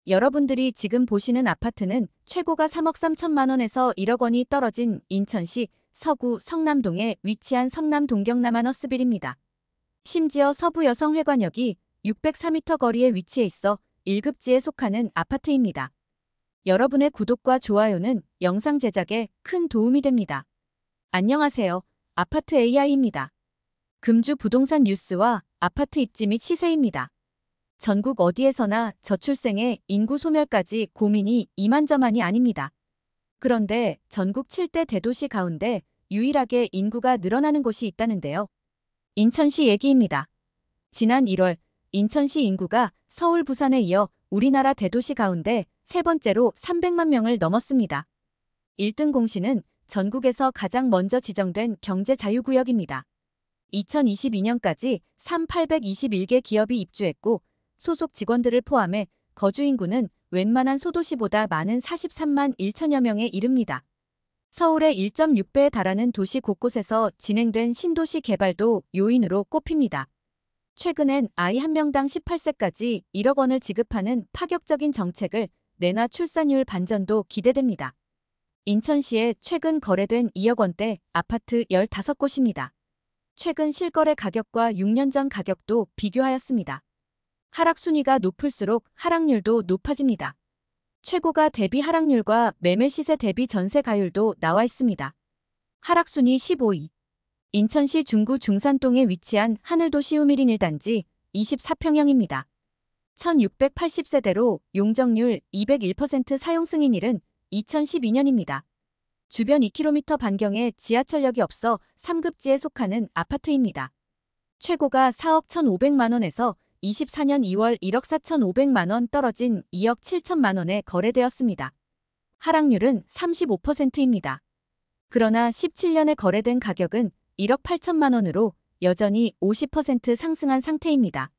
여러분들이 지금 보시는 아파트는 최고가 3억 3천만 원에서 1억 원이 떨어진 인천시 서구 성남동에 위치한 성남 동경남한허스빌입니다. 심지어 서부 여성회관역이 604m 거리에 위치해 있어 1급지에 속하는 아파트입니다. 여러분의 구독과 좋아요는 영상 제작에 큰 도움이 됩니다. 안녕하세요. 아파트 AI입니다. 금주 부동산 뉴스와 아파트 입지 및 시세입니다. 전국 어디에서나 저출생의 인구 소멸까지 고민이 이만저만이 아닙니다. 그런데 전국 7대 대도시 가운데 유일하게 인구가 늘어나는 곳이 있다는데요. 인천시 얘기입니다. 지난 1월 인천시 인구가 서울, 부산에 이어 우리나라 대도시 가운데 세 번째로 300만 명을 넘었습니다. 1등 공시는 전국에서 가장 먼저 지정된 경제자유구역입니다. 2022년까지 3,821개 기업이 입주했고 소속 직원들을 포함해 거주 인구는 웬만한 소도시보다 많은 43만 1천여 명에 이릅니다. 서울의 1.6배에 달하는 도시 곳곳에서 진행된 신도시 개발도 요인으로 꼽힙니다. 최근엔 아이 한 명당 18세까지 1억 원을 지급하는 파격적인 정책을 내놔 출산율 반전도 기대됩니다. 인천시에 최근 거래된 2억 원대 아파트 15곳입니다. 최근 실거래 가격과 6년 전 가격도 비교하였습니다. 하락순위가 높을수록 하락률도 높아집니다. 최고가 대비 하락률과 매매 시세 대비 전세 가율도 나와 있습니다. 하락순위 15위. 인천시 중구 중산동에 위치한 하늘도시 우미린 1단지 24평형입니다. 1680세대로 용적률 201% 사용 승인일은 2012년입니다. 주변 2km 반경에 지하철역이 없어 3급지에 속하는 아파트입니다. 최고가 4억 1,500만 원에서 24년 2월 1억 4,500만 원 떨어진 2억 7천만 원에 거래되었습니다. 하락률은 35%입니다. 그러나 17년에 거래된 가격은 1억 8천만 원으로 여전히 50% 상승한 상태입니다.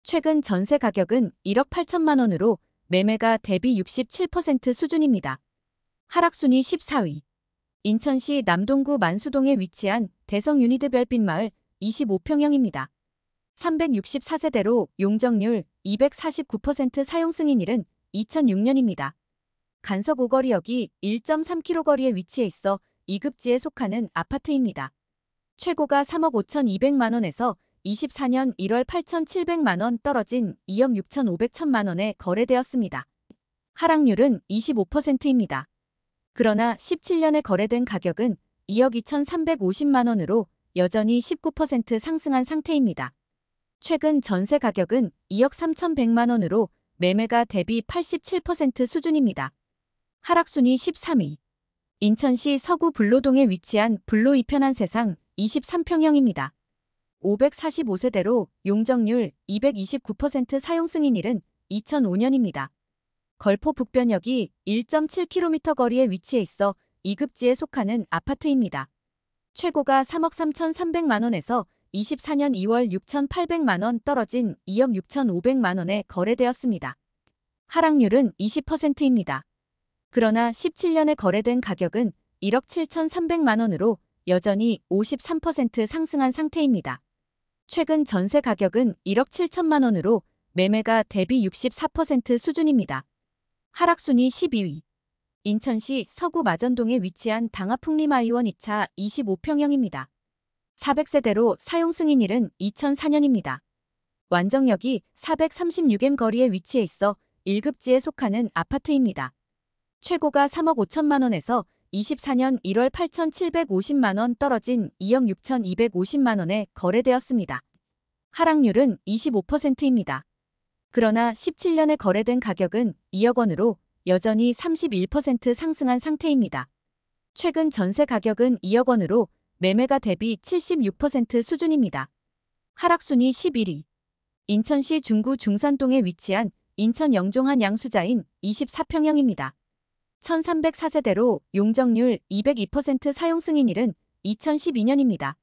최근 전세 가격은 1억 8천만 원으로 매매가 대비 67% 수준입니다. 하락순위 14위. 인천시 남동구 만수동에 위치한 대성 유니드 별빛마을 25평형입니다. 364세대로 용적률 249% 사용 승인일은 2006년입니다. 간석 오거리역이 1.3km 거리에 위치해 있어 2급지에 속하는 아파트입니다. 최고가 3억 5,200만 원에서 24년 1월 8,700만 원 떨어진 2억 6,500천만 원에 거래되었습니다. 하락률은 25%입니다. 그러나 17년에 거래된 가격은 2억 2,350만 원으로 여전히 19% 상승한 상태입니다. 최근 전세 가격은 2억 3,100만 원으로 매매가 대비 87% 수준입니다. 하락순위 13위. 인천시 서구 불로동에 위치한 불로 이편한 세상 23평형입니다. 545세대로 용적률 229% 사용 승인일은 2005년입니다. 걸포 북변역이 1.7km 거리에 위치해 있어 2급지에 속하는 아파트입니다. 최고가 3억 3,300만 원에서 24년 2월 6,800만 원 떨어진 2억 6,500만 원에 거래되었습니다. 하락률은 20%입니다. 그러나 17년에 거래된 가격은 1억 7,300만 원으로 여전히 53% 상승한 상태입니다. 최근 전세 가격은 1억 7천만 원으로 매매가 대비 64% 수준입니다. 하락순위 12위. 인천시 서구 마전동에 위치한 당하풍림아이원 2차 25평형입니다. 400세대로 사용 승인일은 2004년입니다. 완정역이 436m 거리에 위치해 있어 1급지에 속하는 아파트입니다. 최고가 3억 5천만 원에서 24년 1월 8,750만 원 떨어진 2억 6,250만 원에 거래되었습니다. 하락률은 25%입니다. 그러나 17년에 거래된 가격은 2억 원으로 여전히 31% 상승한 상태입니다. 최근 전세 가격은 2억 원으로 매매가 대비 76% 수준입니다. 하락순위 11위. 인천시 중구 중산동에 위치한 인천 영종한 양수자인 24평형입니다. 1,304세대로 용적률 202% 사용 승인일은 2012년입니다.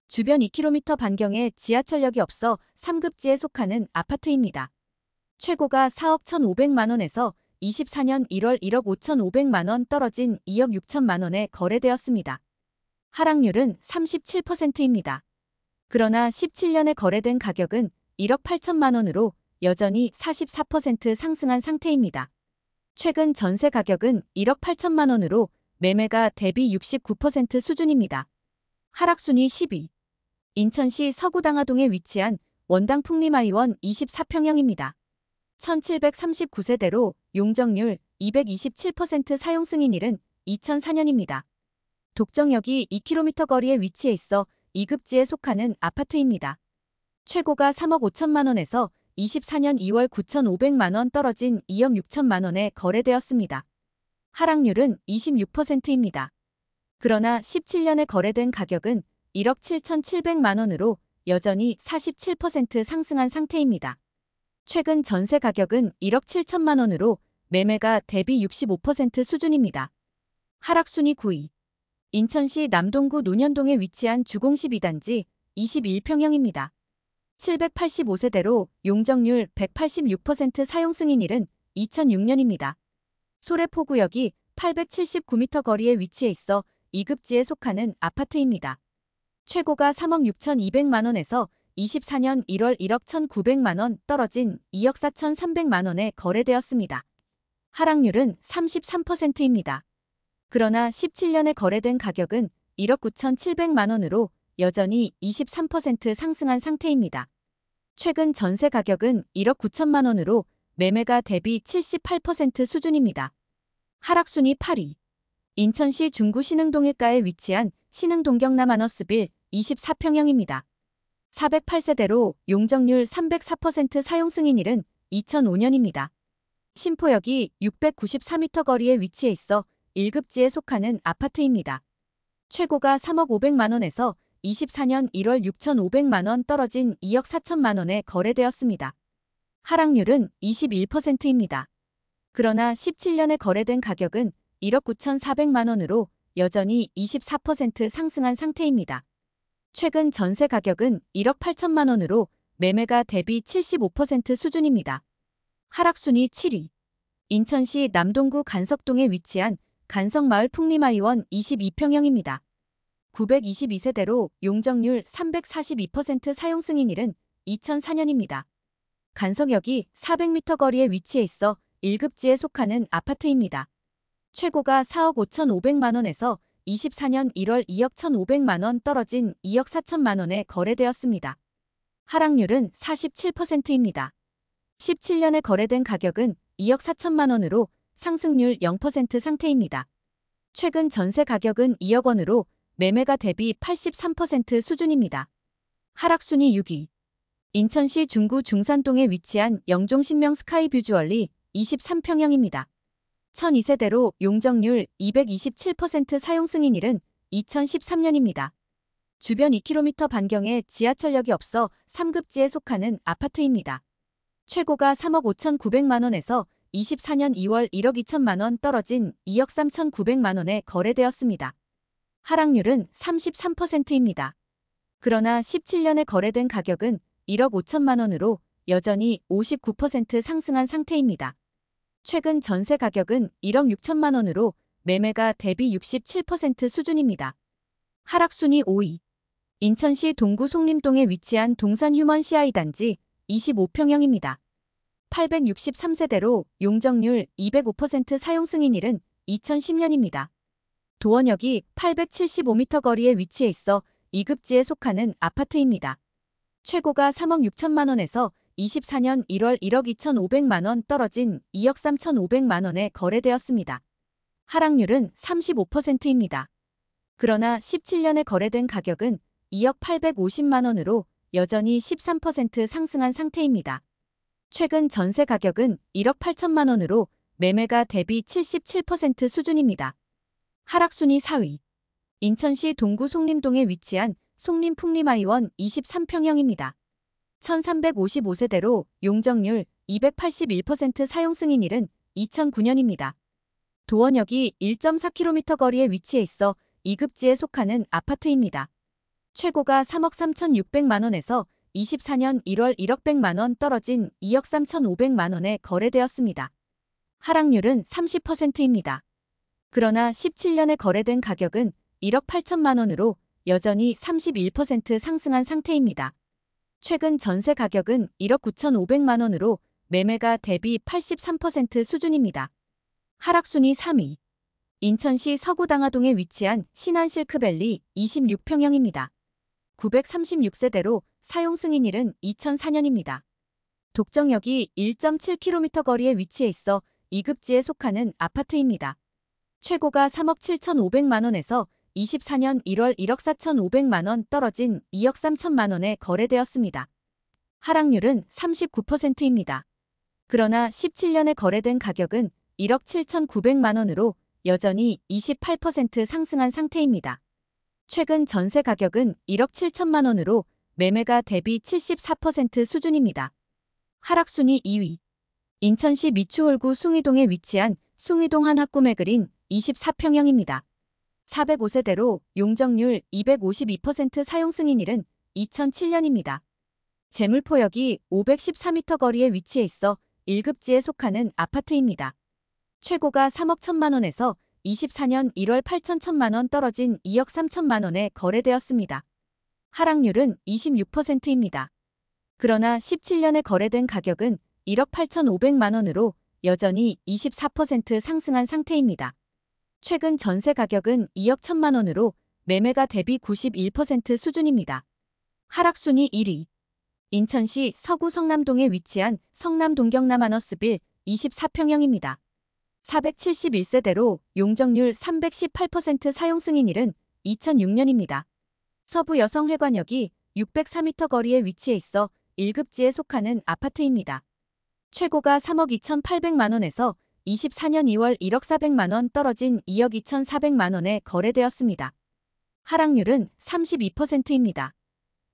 주변 2km 반경에 지하철역이 없어 3급지에 속하는 아파트입니다. 최고가 4억 1,500만 원에서 24년 1월 1억 5,500만 원 떨어진 2억 6천만 원에 거래되었습니다. 하락률은 37%입니다. 그러나 17년에 거래된 가격은 1억 8천만 원으로 여전히 44% 상승한 상태입니다. 최근 전세 가격은 1억 8천만 원으로 매매가 대비 69% 수준입니다. 하락순위 10위. 인천시 서구당하동에 위치한 원당 풍림아이원 24평형입니다. 1739세대로 용적률 227% 사용 승인일은 2004년입니다. 독정역이 2km 거리에 위치해 있어 2급지에 속하는 아파트입니다. 최고가 3억 5천만 원에서 24년 2월 9,500만 원 떨어진 2억 6천만 원에 거래되었습니다. 하락률은 26%입니다. 그러나 17년에 거래된 가격은 1억 7,700만 원으로 여전히 47% 상승한 상태입니다. 최근 전세 가격은 1억 7천만 원으로 매매가 대비 65% 수준입니다. 하락순위 9위. 인천시 남동구 논현동에 위치한 주공 12단지 21평형입니다. 785세대로 용적률 186% 사용 승인일은 2006년입니다. 소래포구역이 879m 거리에 위치해 있어 2급지에 속하는 아파트입니다. 최고가 3억 6,200만 원에서 24년 1월 1억 1,900만 원 떨어진 2억 4,300만 원에 거래되었습니다. 하락률은 33%입니다. 그러나 17년에 거래된 가격은 1억 9,700만 원으로 여전히 23% 상승한 상태입니다. 최근 전세 가격은 1억 9천만 원으로 매매가 대비 78% 수준입니다. 하락순위 8위. 인천시 중구 신흥동일가에 위치한 신흥동경남 아너스빌 24평형입니다. 408세대로 용적률 304% 사용 승인일은 2005년입니다. 신포역이 694m 거리에 위치해 있어 1급지에 속하는 아파트입니다. 최고가 3억 500만 원에서 24년 1월 6,500만 원 떨어진 2억 4천만 원에 거래되었습니다. 하락률은 21%입니다. 그러나 17년에 거래된 가격은 1억 9,400만 원으로 여전히 24% 상승한 상태입니다. 최근 전세 가격은 1억 8천만 원으로 매매가 대비 75% 수준입니다. 하락순위 7위. 인천시 남동구 간석동에 위치한 간석마을 풍림아이원 22평형입니다. 922세대로 용적률 342% 사용 승인일은 2004년입니다. 간석역이 400m 거리에 위치해 있어 1급지에 속하는 아파트입니다. 최고가 4억 5,500만 원에서 24년 1월 2억 1,500만 원 떨어진 2억 4천만 원에 거래되었습니다. 하락률은 47%입니다. 17년에 거래된 가격은 2억 4천만 원으로 상승률 0% 상태입니다. 최근 전세 가격은 2억 원으로 매매가 대비 83% 수준입니다. 하락순위 6위. 인천시 중구 중산동에 위치한 영종신명 스카이뷰 주얼리 23평형입니다. 1002세대로 용적률 227% 사용 승인일은 2013년입니다. 주변 2km 반경에 지하철역이 없어 3급지에 속하는 아파트입니다. 최고가 3억 5,900만 원에서 24년 2월 1억 2천만 원 떨어진 2억 3,900만 원에 거래되었습니다. 하락률은 33%입니다. 그러나 17년에 거래된 가격은 1억 5천만 원으로 여전히 59% 상승한 상태입니다. 최근 전세 가격은 1억 6천만 원으로 매매가 대비 67% 수준입니다. 하락순위 5위. 인천시 동구 송림동에 위치한 동산 휴먼 CI 단지 25평형입니다. 863세대로 용적률 205% 사용 승인일은 2010년입니다. 도원역이 875m 거리에 위치해 있어 2급지에 속하는 아파트입니다. 최고가 3억 6천만 원에서 24년 1월 1억 2,500만 원 떨어진 2억 3,500만 원에 거래되었습니다. 하락률은 35%입니다. 그러나 17년에 거래된 가격은 2억 850만 원으로 여전히 13% 상승한 상태입니다. 최근 전세 가격은 1억 8천만 원으로 매매가 대비 77% 수준입니다. 하락순위 4위. 인천시 동구 송림동에 위치한 송림풍림아이원 23평형입니다. 1355세대로 용적률 281% 사용 승인일은 2009년입니다. 도원역이 1.4km 거리에 위치해 있어 2급지에 속하는 아파트입니다. 최고가 3억 3,600만 원에서 24년 1월 1억 100만 원 떨어진 2억 3,500만 원에 거래되었습니다. 하락률은 30%입니다. 그러나 17년에 거래된 가격은 1억 8천만 원으로 여전히 31% 상승한 상태입니다. 최근 전세 가격은 1억 9,500만 원으로 매매가 대비 83% 수준입니다. 하락순위 3위. 인천시 서구당하동에 위치한 신한실크밸리 26평형입니다. 936세대로 사용 승인일은 2004년입니다. 독점역이 1.7km 거리에 위치해 있어 2급지에 속하는 아파트입니다. 최고가 3억 7,500만 원에서 24년 1월 1억 4,500만 원 떨어진 2억 3천만 원에 거래되었습니다. 하락률은 39%입니다. 그러나 17년에 거래된 가격은 1억 7,900만 원으로 여전히 28% 상승한 상태입니다. 최근 전세 가격은 1억 7천만 원으로 매매가 대비 74% 수준입니다. 하락순위 2위. 인천시 미추홀구 숭이동에 위치한 숭이동 한합구매 그린 24평형입니다. 405세대로 용적률 252% 사용 승인일은 2007년입니다. 재물포역이 514m 거리에 위치해 있어 1급지에 속하는 아파트입니다. 최고가 3억 1천만 원에서 24년 1월 8천 1천만 원 떨어진 2억 3천만 원에 거래되었습니다. 하락률은 26%입니다. 그러나 17년에 거래된 가격은 1억 8,500만 원으로 여전히 24% 상승한 상태입니다. 최근 전세 가격은 2억 1천만 원으로 매매가 대비 91% 수준입니다. 하락순위 1위. 인천시 서구 성남동에 위치한 성남 동경남 아너스빌 24평형입니다. 471세대로 용적률 318% 사용 승인일은 2006년입니다. 서부 여성회관역이 604m 거리에 위치해 있어 1급지에 속하는 아파트입니다. 최고가 3억 2,800만 원에서 24년 2월 1억 400만 원 떨어진 2억 2,400만 원에 거래되었습니다. 하락률은 32%입니다.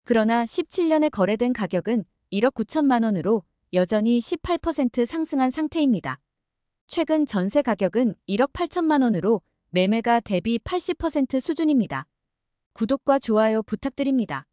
그러나 17년에 거래된 가격은 1억 9천만 원으로 여전히 18% 상승한 상태입니다. 최근 전세 가격은 1억 8천만 원으로 매매가 대비 80% 수준입니다. 구독과 좋아요 부탁드립니다.